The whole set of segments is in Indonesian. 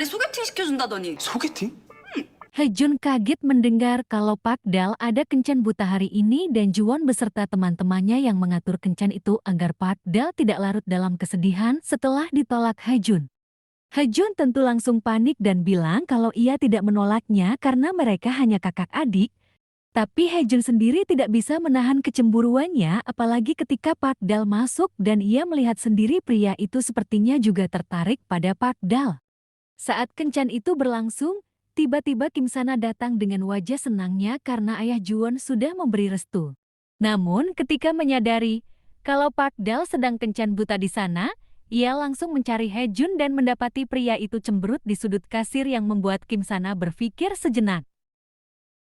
자리 소개팅 시켜준다더니. 소개팅? Hejun kaget mendengar kalau Park Dal ada kencan buta hari ini dan Juwon beserta teman-temannya yang mengatur kencan itu agar Park Dal tidak larut dalam kesedihan setelah ditolak Hejun. Hejun tentu langsung panik dan bilang kalau ia tidak menolaknya karena mereka hanya kakak adik. Tapi Hejun sendiri tidak bisa menahan kecemburuannya apalagi ketika Park Dal masuk dan ia melihat sendiri pria itu sepertinya juga tertarik pada Park Dal. Saat kencan itu berlangsung, tiba-tiba Kim Sana datang dengan wajah senangnya karena ayah Juwon sudah memberi restu. Namun ketika menyadari kalau Park Dal sedang kencan buta di sana, ia langsung mencari Hejun dan mendapati pria itu cemberut di sudut kasir yang membuat Kim Sana berpikir sejenak.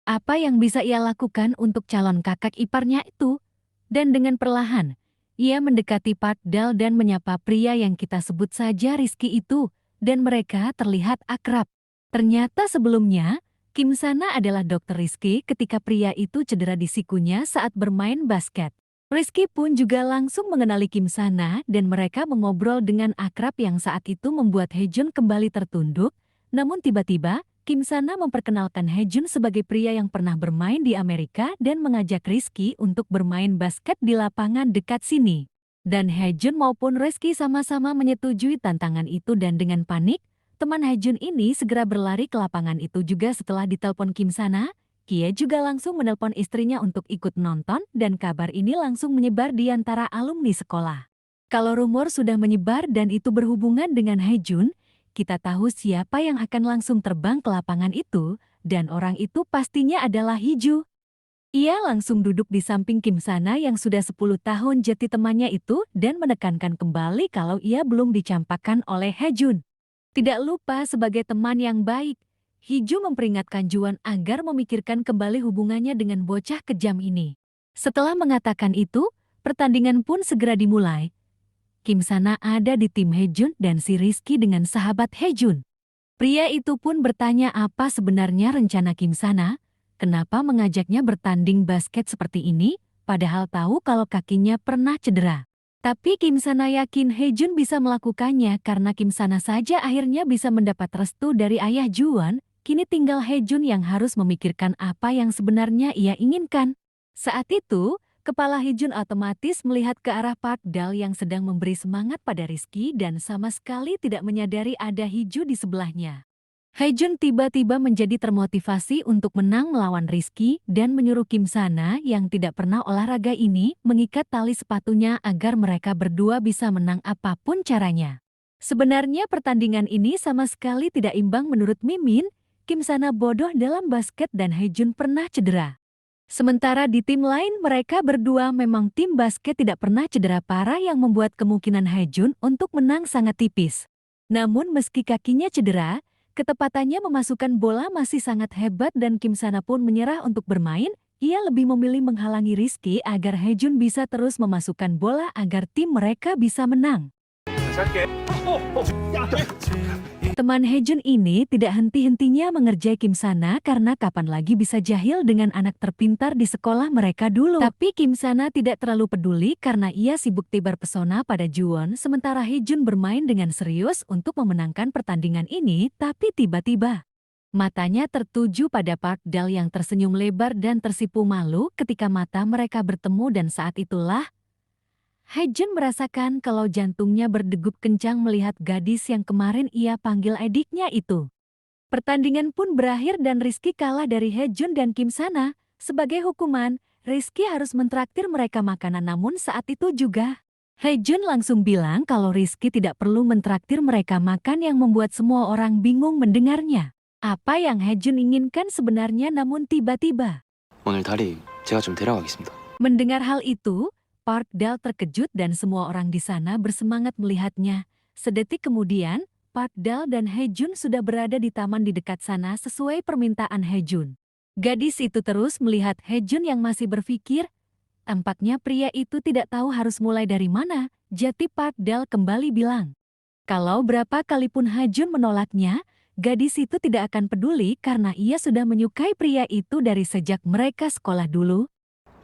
Apa yang bisa ia lakukan untuk calon kakak iparnya itu? Dan dengan perlahan, ia mendekati Park Dal dan menyapa pria yang kita sebut saja Rizky itu, dan mereka terlihat akrab. Ternyata sebelumnya, Kim Sana adalah dokter Rizky ketika pria itu cedera di sikunya saat bermain basket. Rizky pun juga langsung mengenali Kim Sana dan mereka mengobrol dengan akrab yang saat itu membuat Hejun kembali tertunduk. Namun tiba-tiba, Kim Sana memperkenalkan Hejun sebagai pria yang pernah bermain di Amerika dan mengajak Rizky untuk bermain basket di lapangan dekat sini. Dan Hejun maupun Rizky sama-sama menyetujui tantangan itu dan dengan panik, teman Hejun ini segera berlari ke lapangan itu juga setelah ditelepon Kim Sana. Kie juga langsung menelpon istrinya untuk ikut nonton dan kabar ini langsung menyebar di antara alumni sekolah. Kalau rumor sudah menyebar dan itu berhubungan dengan Hejun, kita tahu siapa yang akan langsung terbang ke lapangan itu dan orang itu pastinya adalah Hiju. Ia langsung duduk di samping Kim Sana yang sudah 10 tahun jadi temannya itu dan menekankan kembali kalau ia belum dicampakkan oleh Hejun. Tidak lupa sebagai teman yang baik, Hiju memperingatkan Juwon agar memikirkan kembali hubungannya dengan bocah kejam ini. Setelah mengatakan itu, pertandingan pun segera dimulai. Kim Sana ada di tim Hejun dan si Rizky dengan sahabat Hejun. Pria itu pun bertanya apa sebenarnya rencana Kim Sana, kenapa mengajaknya bertanding basket seperti ini, padahal tahu kalau kakinya pernah cedera. Tapi Kim Sana yakin Hejun bisa melakukannya karena Kim Sana saja akhirnya bisa mendapat restu dari ayah Juwon, kini tinggal Hejun yang harus memikirkan apa yang sebenarnya ia inginkan. Saat itu, kepala Hejun otomatis melihat ke arah Park Dal yang sedang memberi semangat pada Rizky dan sama sekali tidak menyadari ada Hiju di sebelahnya. Hejun tiba-tiba menjadi termotivasi untuk menang melawan Rizky dan menyuruh Kim Sana yang tidak pernah olahraga ini mengikat tali sepatunya agar mereka berdua bisa menang apapun caranya. Sebenarnya pertandingan ini sama sekali tidak imbang menurut Mimin, Kim Sana bodoh dalam basket dan Hejun pernah cedera. Sementara di tim lain mereka berdua memang tim basket tidak pernah cedera parah yang membuat kemungkinan Hejun untuk menang sangat tipis. Namun meski kakinya cedera, ketepatannya memasukkan bola masih sangat hebat dan Kim Sana pun menyerah untuk bermain, ia lebih memilih menghalangi Rizky agar Hejun bisa terus memasukkan bola agar tim mereka bisa menang. Teman Hejun ini tidak henti-hentinya mengerjai Kim Sana karena kapan lagi bisa jahil dengan anak terpintar di sekolah mereka dulu. Tapi Kim Sana tidak terlalu peduli karena ia sibuk tebar pesona pada Juwon sementara Hejun bermain dengan serius untuk memenangkan pertandingan ini tapi tiba-tiba matanya tertuju pada Park Dal yang tersenyum lebar dan tersipu malu ketika mata mereka bertemu dan saat itulah Hejun merasakan kalau jantungnya berdegup kencang melihat gadis yang kemarin ia panggil adiknya itu. Pertandingan pun berakhir dan Rizky kalah dari Hejun dan Kim Sana. Sebagai hukuman, Rizky harus mentraktir mereka makanan namun saat itu juga Hejun langsung bilang kalau Rizky tidak perlu mentraktir mereka makan yang membuat semua orang bingung mendengarnya. Apa yang Hejun inginkan sebenarnya namun tiba-tiba. 오늘 다리 제가 좀 데려가겠습니다. Mendengar hal itu, Park Dal terkejut dan semua orang di sana bersemangat melihatnya. Sedetik kemudian, Park Dal dan Hejun sudah berada di taman di dekat sana sesuai permintaan Hejun. Gadis itu terus melihat Hejun yang masih berpikir. Tampaknya pria itu tidak tahu harus mulai dari mana. Jadi Park Dal kembali bilang, kalau berapa kali pun Hejun menolaknya, gadis itu tidak akan peduli karena ia sudah menyukai pria itu dari sejak mereka sekolah dulu.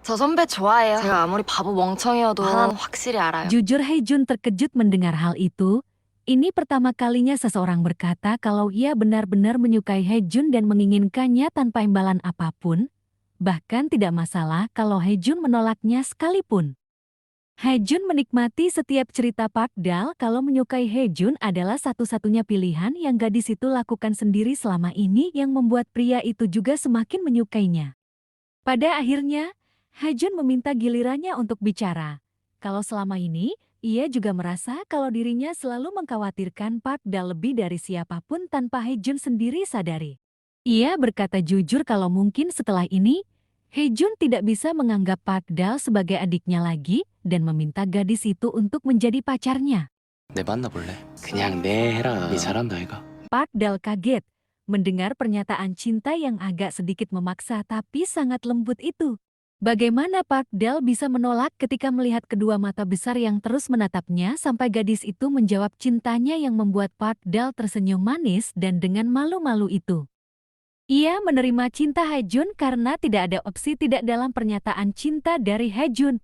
저 선배 좋아해요. 제가 아무리 바보 멍청이어도 하나는 확실히 알아요. Jujur Hejun terkejut mendengar hal itu. Ini pertama kalinya seseorang berkata kalau ia benar-benar menyukai Haejun dan menginginkannya tanpa imbalan apapun, bahkan tidak masalah kalau Haejun menolaknya sekalipun. Haejun menikmati setiap cerita Park Dal kalau menyukai Haejun adalah satu-satunya pilihan yang gadis itu lakukan sendiri selama ini yang membuat pria itu juga semakin menyukainya. Pada akhirnya, Haejun meminta gilirannya untuk bicara. Kalau selama ini, ia juga merasa kalau dirinya selalu mengkhawatirkan Park Dal lebih dari siapapun tanpa Haejun sendiri sadari. Ia berkata jujur kalau mungkin setelah ini, Haejun tidak bisa menganggap Park Dal sebagai adiknya lagi dan meminta gadis itu untuk menjadi pacarnya. 내 만나볼래? 그냥 네 해라. 네 잘한다 애가. Park Dal kaget mendengar pernyataan cinta yang agak sedikit memaksa tapi sangat lembut itu. Bagaimana Park Dal bisa menolak ketika melihat kedua mata besar yang terus menatapnya sampai gadis itu menjawab cintanya yang membuat Park Dal tersenyum manis dan dengan malu-malu itu. Ia menerima cinta Haejun karena tidak ada opsi tidak dalam pernyataan cinta dari Haejun.